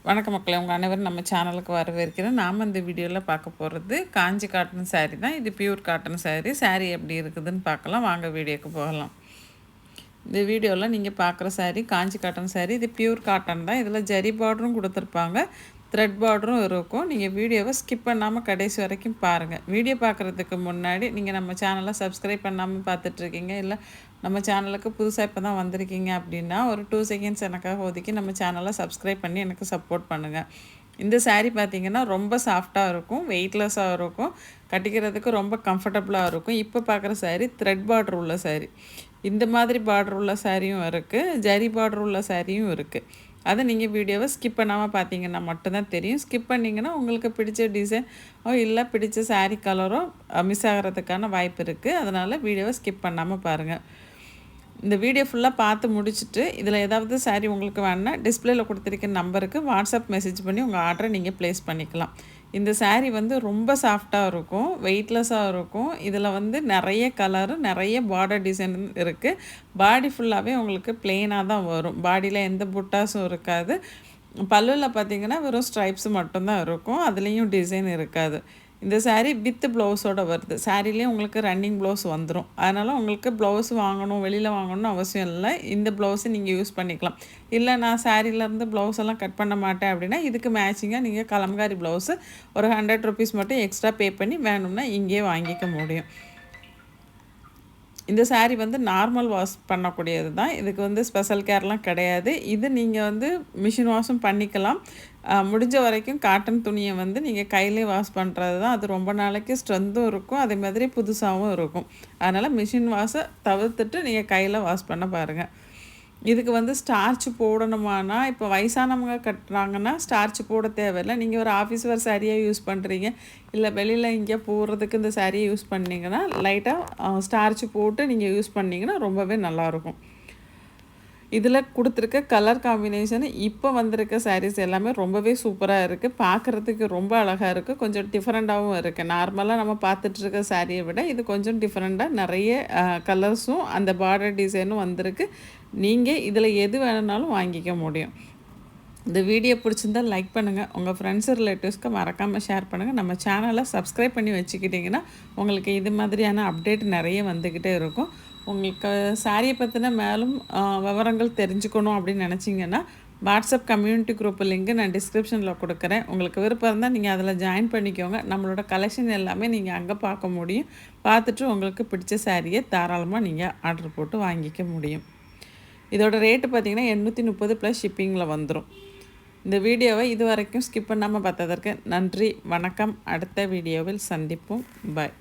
வணக்க மக்களே, உங்கள் அனைவரும் நம்ம சேனலுக்கு வரவேற்கிறேன். நாம் இந்த வீடியோவில் பார்க்க போகிறது காஞ்சி காட்டன் saree தான். இது பியூர் காட்டன் saree எப்படி இருக்குதுன்னு பார்க்கலாம். வாங்க வீடியோக்கு போகலாம். இந்த வீடியோவில் நீங்கள் பார்க்குற saree காஞ்சி காட்டன் saree. இது பியூர் காட்டன் தான். இதில் ஜரி பார்டரும் கொடுத்துருப்பாங்க, த்ரெட் பார்டரும் இருக்கும். நீங்கள் வீடியோவை ஸ்கிப் பண்ணாமல் கடைசி வரைக்கும் பாருங்கள். வீடியோ பார்க்குறதுக்கு முன்னாடி நீங்கள் நம்ம சேனலை சப்ஸ்கிரைப் பண்ணாமல் பார்த்துட்ருக்கீங்க, இல்லை நம்ம சேனலுக்கு புதுசாக இப்போ தான் வந்திருக்கீங்க அப்படின்னா ஒரு 2 செகண்ட்ஸ் எனக்காக ஒதுக்கி நம்ம சேனலை சப்ஸ்கிரைப் பண்ணி எனக்கு சப்போர்ட் பண்ணுங்கள். இந்த saree பார்த்திங்கன்னா ரொம்ப சாஃப்டாக இருக்கும், வெயிட்லெஸ்ஸாக இருக்கும், கட்டிக்கிறதுக்கு ரொம்ப கம்ஃபர்டபுளாக இருக்கும். இப்போ பார்க்குற saree த்ரெட் பார்டர் உள்ள saree. இந்த மாதிரி பார்டர் உள்ள சாரியும் இருக்குது, ஜரி பார்டர் உள்ள சாரியும் இருக்குது. அதை நீங்கள் வீடியோவை ஸ்கிப் பண்ணாமல் பார்த்தீங்கன்னா மட்டும்தான் தெரியும். ஸ்கிப் பண்ணிங்கன்னா உங்களுக்கு பிடிச்ச டிசைனோ இல்லை பிடிச்ச saree கலரோ மிஸ் ஆகிறதுக்கான வாய்ப்பு இருக்குது. அதனால் வீடியோவை ஸ்கிப் பண்ணாமல் பாருங்கள். இந்த வீடியோ ஃபுல்லாக பார்த்து முடிச்சுட்டு இதில் ஏதாவது saree உங்களுக்கு வேணுன்னா டிஸ்பிளேயில் கொடுத்துருக்க நம்பருக்கு வாட்ஸ்அப் மெசேஜ் பண்ணி உங்கள் ஆர்டரை நீங்கள் ப்ளேஸ் பண்ணிக்கலாம். இந்த saree வந்து ரொம்ப சாஃப்டாக இருக்கும், வெயிட்லெஸ்ஸாக இருக்கும். இதில் வந்து நிறைய கலரு, நிறைய பார்டர் டிசைன் இருக்குது. பாடி ஃபுல்லாகவே உங்களுக்கு ப்ளெயினாக தான் வரும். பாடியில் எந்த புட்டாஸும் இருக்காது. பல்லுவில் பார்த்திங்கன்னா வெறும் ஸ்ட்ரைப்ஸ் மட்டும்தான் இருக்கும், அதுலேயும் டிசைன் இருக்காது. இந்த saree வித் ப்ளவுஸோடு வருது. சாரீலேயே உங்களுக்கு ரன்னிங் ப்ளவுஸ் வந்துடும். அதனால் உங்களுக்கு ப்ளவுஸ் வாங்கணும், வெளியில் வாங்கணும்னு அவசியம் இல்லை. இந்த ப்ளவுஸை நீங்கள் யூஸ் பண்ணிக்கலாம். இல்லை நான் சாரீலேருந்து ப்ளவுஸ் எல்லாம் கட் பண்ண மாட்டேன் அப்படின்னா இதுக்கு மேட்சிங்காக நீங்கள் கலம்காரி ப்ளவுஸு ஒரு 100 ருபீஸ் மட்டும் எக்ஸ்ட்ரா பே பண்ணி வேணும்னா இங்கேயே வாங்கிக்க முடியும். இந்த saree வந்து நார்மல் வாஷ் பண்ணக்கூடியது தான். இதுக்கு வந்து ஸ்பெஷல் கேர்லாம் கிடையாது. இது நீங்கள் வந்து மிஷின் வாஷும் பண்ணிக்கலாம். முடிஞ்ச வரைக்கும் காட்டன் துணியை வந்து நீங்கள் கையிலே வாஷ் பண்ணுறது தான். அது ரொம்ப நாளைக்கு ஸ்ட்ரென்த்தும் இருக்கும், அதே மாதிரி புதுசாகவும் இருக்கும். அதனால் மிஷின் வாஷை தவிர்த்துட்டு நீங்கள் கையில் வாஷ் பண்ண பாருங்கள். இதுக்கு வந்து ஸ்டார்ச் போடணுமானா, இப்போ வயசானவங்க கட்டுறாங்கன்னா ஸ்டார்ச் போட தேவையில்லை. நீங்கள் ஒரு ஆஃபீஸ் வேர் சாரியாக யூஸ் பண்ணுறீங்க, இல்லை வெளியில் இங்கே போகிறதுக்கு இந்த சாரியை யூஸ் பண்ணிங்கன்னா லைட்டாக ஸ்டார்ச் போட்டு நீங்கள் யூஸ் பண்ணிங்கன்னா ரொம்பவே நல்லாயிருக்கும். இதில் கொடுத்துருக்க கலர் காம்பினேஷன் இப்போ வந்திருக்க சாரீஸ் எல்லாமே ரொம்பவே சூப்பராக இருக்குது. பார்க்குறதுக்கு ரொம்ப அழகாக இருக்குது, கொஞ்சம் டிஃப்ரெண்ட்டாகவும் இருக்குது. நார்மலாக நம்ம பார்த்துட்ருக்க சாரியை விட இது கொஞ்சம் டிஃப்ரெண்ட்டாக நிறைய கலர்ஸும் அந்த பார்டர் டிசைனும் வந்திருக்கு. நீங்கள் இதில் எது வேணுனாலும் வாங்கிக்க முடியும். இந்த வீடியோ பிடிச்சிருந்தால் லைக் பண்ணுங்கள், உங்கள் ஃப்ரெண்ட்ஸு ரிலேட்டிவ்ஸ்க்கு மறக்காமல் ஷேர் பண்ணுங்கள். நம்ம சேனலை சப்ஸ்கிரைப் பண்ணி வச்சுக்கிட்டிங்கன்னா உங்களுக்கு இது மாதிரியான அப்டேட் நிறைய வந்துக்கிட்டே இருக்கும். உங்களுக்கு சாரியை பற்றின மேலும் விவரங்கள் தெரிஞ்சுக்கணும் அப்படின்னு நினச்சிங்கன்னா வாட்ஸ்அப் கம்யூனிட்டி குரூப் லிங்க்கு நான் டிஸ்கிரிப்ஷனில் கொடுக்குறேன். உங்களுக்கு விருப்பம் இருந்தால் நீங்கள் அதில் ஜாயின் பண்ணிக்கோங்க. நம்மளோட கலெக்ஷன் எல்லாமே நீங்கள் அங்கே பார்க்க முடியும். பார்த்துட்டு உங்களுக்கு பிடிச்ச சாரியை தாராளமாக நீங்கள் ஆர்டர் போட்டு வாங்கிக்க முடியும். இதோட ரேட்டு பார்த்திங்கன்னா 830 ப்ளஸ் ஷிப்பிங்கில் வந்துடும். இந்த வீடியோவை இது வரைக்கும் ஸ்கிப் பண்ணாமல் பார்த்ததற்கு நன்றி, வணக்கம். அடுத்த வீடியோவில் சந்திப்போம். பாய்.